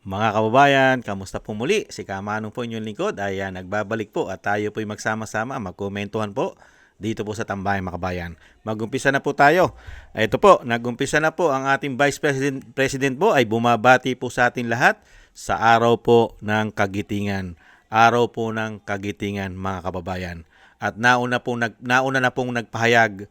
Mga kababayan, kamusta po muli? Si Kamanong po inyong lingkod ay nagbabalik po at tayo po'y magsama-sama, magkomentuhan po dito po sa Tambayang mga kabayan. Mag-umpisa na po tayo. Ito po, nag-umpisa na po ang ating Vice President po ay bumabati po sa atin lahat sa araw po ng Kagitingan. Araw po ng Kagitingan mga kababayan. At nauna na pong nagpahayag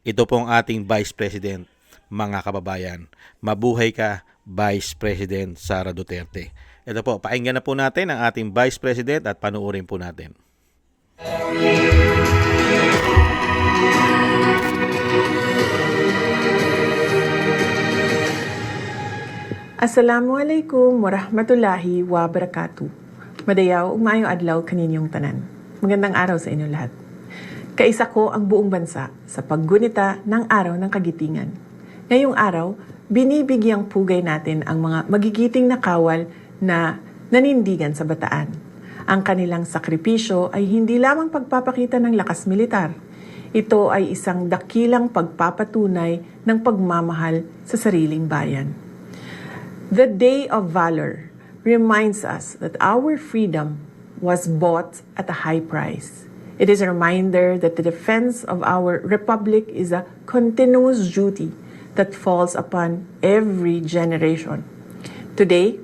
ito pong ating Vice President mga kababayan. Mabuhay ka, Vice President Sara Duterte. Ito po, pakinggan na po natin ang ating Vice President at panuorin po natin. Assalamualaikum warahmatullahi wabarakatuh. Madayaw ug maayong adlaw kaninyong tanan. Magandang araw sa inyo lahat. Kaisa ko ang buong bansa sa paggunita ng Araw ng Kagitingan. Ngayong araw, binibigyang pugay natin ang mga magigiting na kawal na nanindigan sa Bataan. Ang kanilang sakripisyo ay hindi lamang pagpapakita ng lakas militar. Ito ay isang dakilang pagpapatunay ng pagmamahal sa sariling bayan. The Day of Valor reminds us that our freedom was bought at a high price. It is a reminder that the defense of our republic is a continuous duty that falls upon every generation. Today,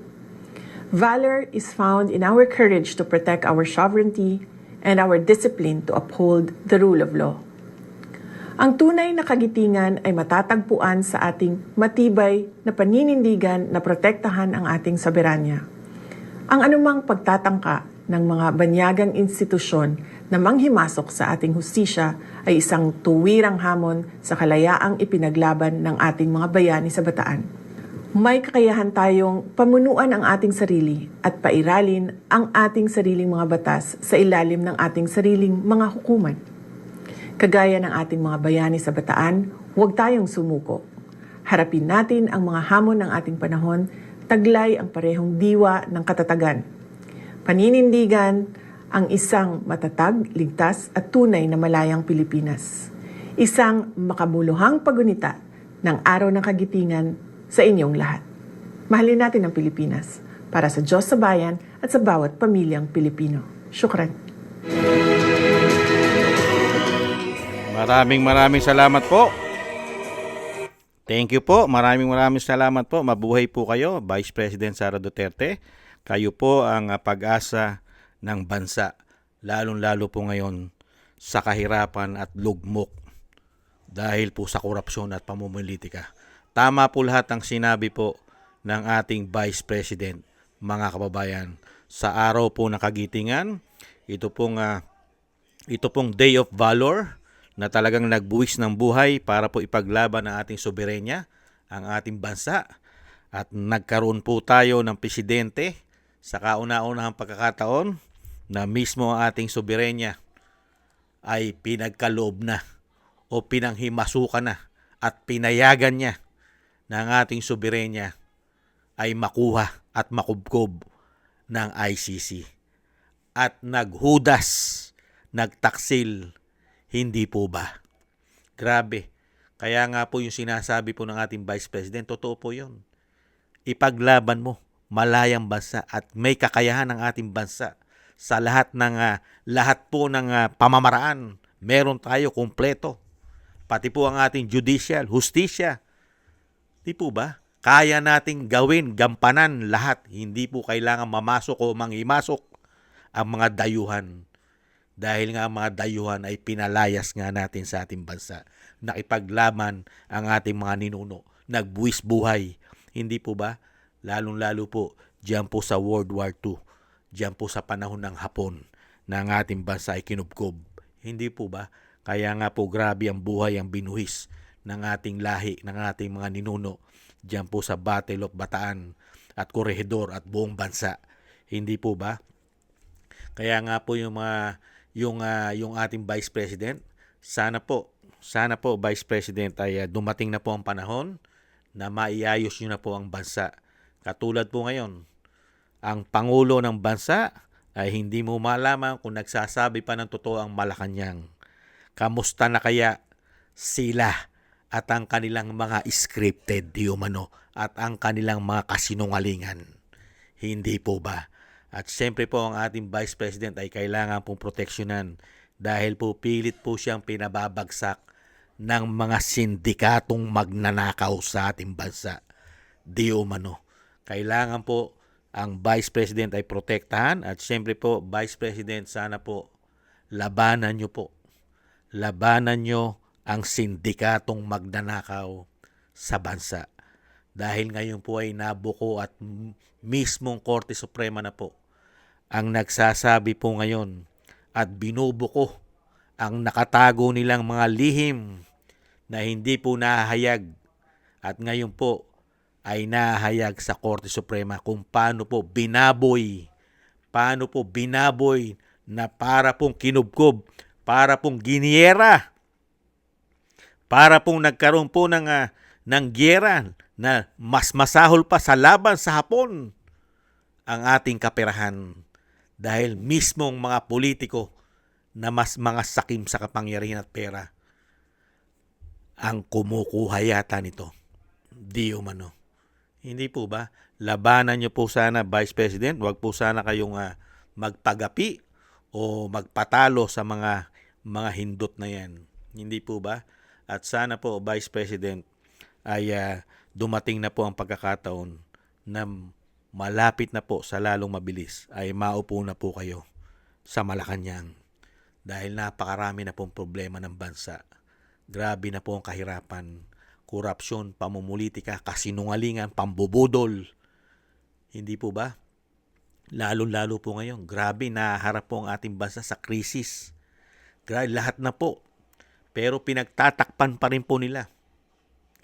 valor is found in our courage to protect our sovereignty and our discipline to uphold the rule of law. Ang tunay na kagitingan ay matatagpuan sa ating matibay na paninindigan na protektahan ang ating soberanya. Ang anumang pagtatangka ng mga banyagang institusyon na manghimasok sa ating hustisya ay isang tuwirang hamon sa kalayaang ipinaglaban ng ating mga bayani sa Bataan. May kakayahan tayong pamunuan ang ating sarili at pairalin ang ating sariling mga batas sa ilalim ng ating sariling mga hukuman. Kagaya ng ating mga bayani sa Bataan, huwag tayong sumuko. Harapin natin ang mga hamon ng ating panahon, taglay ang parehong diwa ng katatagan. Paninindigan ang isang matatag, ligtas at tunay na malayang Pilipinas. Isang makabuluhang pagunita ng Araw ng Kagitingan sa inyong lahat. Mahalin natin ang Pilipinas para sa Diyos sa bayan at sa bawat pamilyang Pilipino. Syukran. Maraming salamat po. Thank you po. Maraming salamat po. Mabuhay po kayo, Vice President Sara Duterte. Kayo po ang pag-asa ng bansa, lalong-lalo po ngayon sa kahirapan at lugmok dahil po sa korupsyon at pamumulitika. Tama po lahat ang sinabi po ng ating Vice President, mga kababayan. Sa araw po ng Kagitingan, ito pong Day of Valor na talagang nagbuwis ng buhay para po ipaglaban ang ating soberenya, ang ating bansa. At nagkaroon po tayo ng presidente sa kauna-unahang pagkakataon na mismo ang ating soberenya ay pinagkaloob na o pinanghimasukan na at pinayagan niya na ang ating soberenya ay makuha at makubkob ng ICC. At naghudas, nagtaksil, hindi po ba? Grabe. Kaya nga po yung sinasabi po ng ating Vice President, totoo po yun. Ipaglaban mo malayang bansa at may kakayahan ng ating bansa sa lahat po ng pamamaraan. Meron tayo kumpleto. Pati po ang ating judicial, hustisya. Di po ba? Kaya nating gawin, gampanan lahat. Hindi po kailangan mamasok o manghimasok ang mga dayuhan. Dahil nga ang mga dayuhan ay pinalayas nga natin sa ating bansa. Nakipaglaban ang ating mga ninuno. Nagbuwis buhay. Hindi po ba? Lalong-lalo po diyan po sa World War II, diyan po sa panahon ng Hapon na ang ating bansa ay kinubkob. Hindi po ba? Kaya nga po grabe ang buhay ang binuhis ng ating lahi, ng ating mga ninuno diyan po sa Battle of Bataan at Corregidor at buong bansa. Hindi po ba? Kaya nga po yung ating Vice President, sana po Vice President ay dumating na po ang panahon na maiayos nyo na po ang bansa. Katulad po ngayon, ang Pangulo ng bansa ay hindi mo malaman kung nagsasabi pa ng totoo ang Malacanang. Kamusta na kaya sila at ang kanilang mga scripted di umano at ang kanilang mga kasinungalingan? Hindi po ba? At siyempre po ang ating Vice President ay kailangan pong proteksyonan dahil po pilit po siyang pinababagsak ng mga sindikatong magnanakaw sa ating bansa. Di umano. Kailangan po ang Vice President ay protektahan at siyempre po, Vice President, sana po labanan nyo po. Labanan nyo ang sindikatong magnanakaw sa bansa. Dahil ngayon po ay nabuko at mismong Korte Suprema na po ang nagsasabi po ngayon at binubuko ang nakatago nilang mga lihim na hindi po nahahayag at ngayon po ay nahahayag sa Korte Suprema kung paano po binaboy na para pong kinubkob, para pong giniyera, para pong nagkaroon po ng giyera na mas masahol pa sa laban sa Hapon ang ating kaperahan dahil mismong mga politiko na mas mga sakim sa kapangyarihan at pera ang kumukuha yata nito. Di umano. Hindi po ba? Labanan nyo po sana, Vice President. Huwag po sana kayong magpagapi o magpatalo sa mga hindot na yan. Hindi po ba? At sana po, Vice President, ay dumating na po ang pagkakataon na malapit na po sa lalong mabilis ay maupo na po kayo sa Malacanang. Dahil napakarami na pong problema ng bansa. Grabe na po ang kahirapan, korupsyon, pamumulitika, kasinungalingan, pambubudol. Hindi po ba? Lalo-lalo po ngayon. Grabe, naharap po ang ating bansa sa krisis. Grabe, lahat na po. Pero pinagtatakpan pa rin po nila.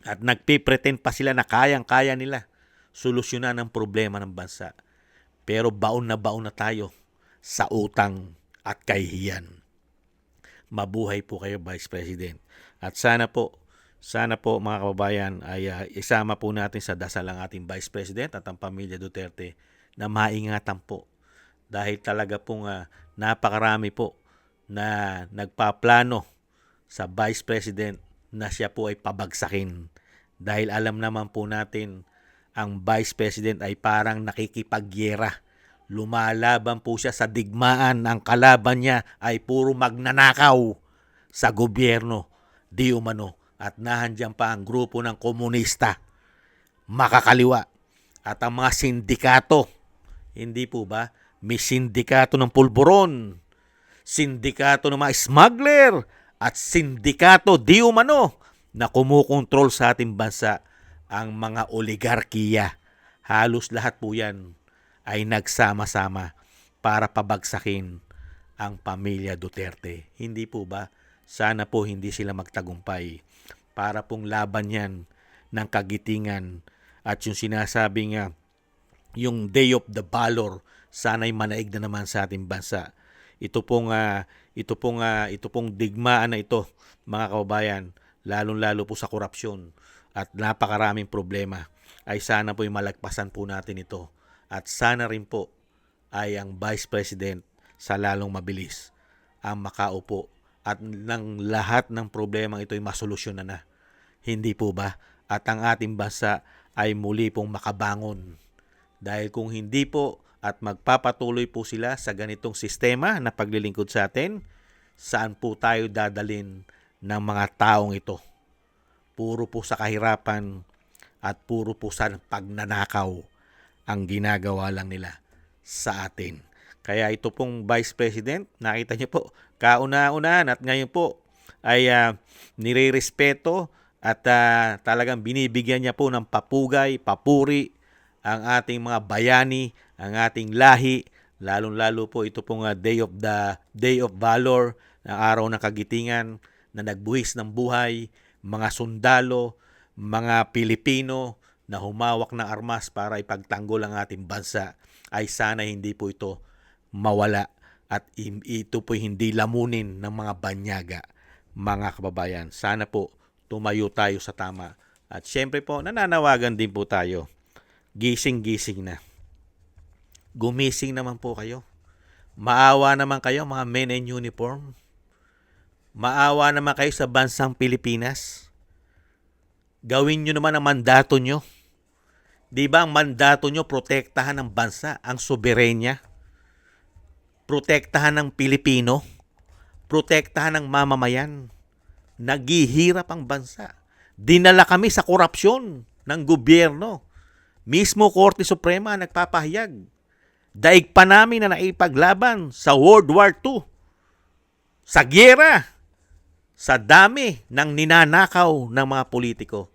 At nagpipretend pa sila na kayang-kaya nila solusyonan ang problema ng bansa. Pero baon na tayo sa utang at kahihiyan. Mabuhay po kayo, Vice President. At sana po mga kababayan ay isama po natin sa dasal ang ating Vice President at ang pamilya Duterte na maingatan po. Dahil talaga pong napakarami po na nagpaplano sa Vice President na siya po ay pabagsakin. Dahil alam naman po natin ang Vice President ay parang nakikipagyera. Lumalaban po siya sa digmaan. Ang kalaban niya ay puro magnanakaw sa gobyerno. Di umano. At nahandyan pa ang grupo ng komunista, makakaliwa. At ang mga sindikato. Hindi po ba? May sindikato ng pulburon. Sindikato ng mga smuggler. At sindikato di umano na kumukontrol sa ating bansa ang mga oligarkiya. Halos lahat po yan ay nagsama-sama para pabagsakin ang pamilya Duterte. Hindi po ba? Sana po hindi sila magtagumpay para pong laban yan ng kagitingan at yung sinasabing yung Day of the Valor sana'y manaig na naman sa ating bansa. Ito pong digmaan na ito, mga kababayan, lalong-lalo po sa korupsyon at napakaraming problema, ay sana po malagpasan po natin ito. At sana rin po ay ang Vice President sa lalong mabilis ang makaupo at ng lahat ng problema ito ay masolusyonan na. Hindi po ba? At ang ating bansa ay muli pong makabangon. Dahil kung hindi po at magpapatuloy po sila sa ganitong sistema na paglilingkod sa atin, saan po tayo dadalin ng mga taong ito? Puro po sa kahirapan at puro po sa pagnanakaw ang ginagawa lang nila sa atin. Kaya ito pong Vice President, nakita niyo po, kauna-unahan at ngayon po ay nire-respeto at talagang binibigyan niya po ng papugay, papuri ang ating mga bayani, ang ating lahi, lalong-lalo po ito pong Day of Valor, na araw ng kagitingan na nagbuhis ng buhay, mga sundalo, mga Pilipino na humawak ng armas para ipagtanggol ang ating bansa, ay sana hindi po ito mawala at ito po hindi lamunin ng mga banyaga, mga kababayan. Sana po tumayo tayo sa tama. At syempre po, nananawagan din po tayo. Gising-gising na. Gumising naman po kayo. Maawa naman kayo, mga men in uniform. Maawa naman kayo sa bansang Pilipinas. Gawin nyo naman ang mandato nyo. Di ba ang mandato nyo protektahan ng bansa, ang soberenya, protektahan ng Pilipino, protektahan ng mamamayan. Naghihirap ang bansa. Dinala kami sa korupsyon ng gobyerno. Mismo Korte Suprema ang nagpapahayag. Daig pa namin na naipaglaban sa World War II, sa gyera, sa dami ng ninanakaw ng mga politiko.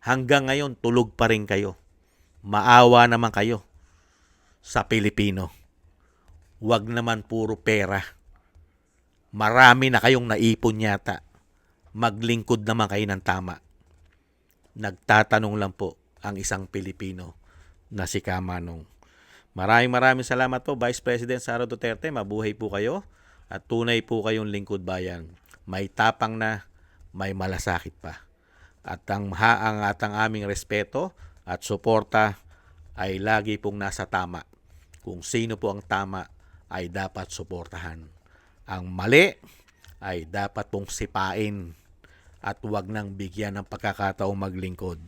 Hanggang ngayon, tulog pa rin kayo. Maawa naman kayo sa Pilipino. Huwag naman puro pera. Marami na kayong naipon yata. Maglingkod naman kayo ng tama. Nagtatanong lang po ang isang Pilipino na si Kamanong. Maraming salamat po, Vice President Sara Duterte. Mabuhay po kayo at tunay po kayong lingkod bayan. May tapang na, may malasakit pa. At ang aming respeto at suporta ay lagi pong nasa tama. Kung sino po ang tama ay dapat suportahan. Ang mali ay dapat pong sipain at huwag nang bigyan ng pagkakataong maglingkod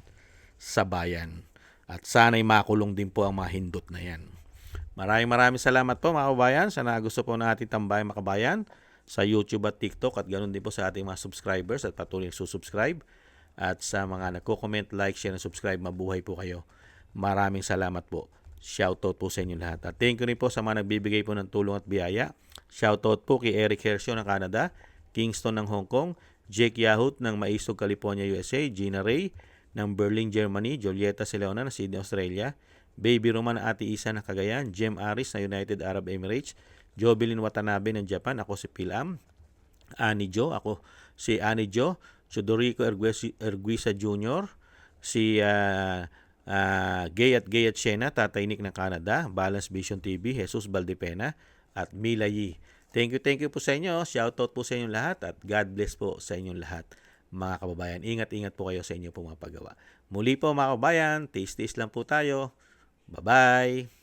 sa bayan. At sana'y makulong din po ang mga hindot na yan. Maraming salamat po mga kabayan sa nagusto po na ating tambayang makabayan sa YouTube at TikTok at ganoon din po sa ating mga subscribers at patuloy susubscribe. At sa mga nagko-comment, like, share, and subscribe, mabuhay po kayo. Maraming salamat po. Shoutout po sa inyo lahat. At thank you rin po sa mga nagbibigay po ng tulong at biyaya. Shoutout po kay Eric Hercio ng Canada, Kingston ng Hong Kong, Jake Yahut ng Maisog, California, USA, Gina Ray ng Berlin, Germany, Julieta Sileona ng Sydney, Australia, Baby Roman ng Ate Isa ng Cagayan, Jem Aris ng United Arab Emirates, Jovelyn Watanabe ng Japan, ako si Pilam, Annie Jo, ako si Annie Jo, Chodorico Erguisa Jr., si Gayat Shena, Tatay Nick ng Canada, Balance Vision TV, Jesus Valdepena, at Mila Yi. Thank you po sa inyo. Shoutout po sa inyong lahat at God bless po sa inyong lahat, mga kababayan. Ingat po kayo sa inyo po mga paggawa. Muli po mga kababayan, tiis lang po tayo. Bye-bye!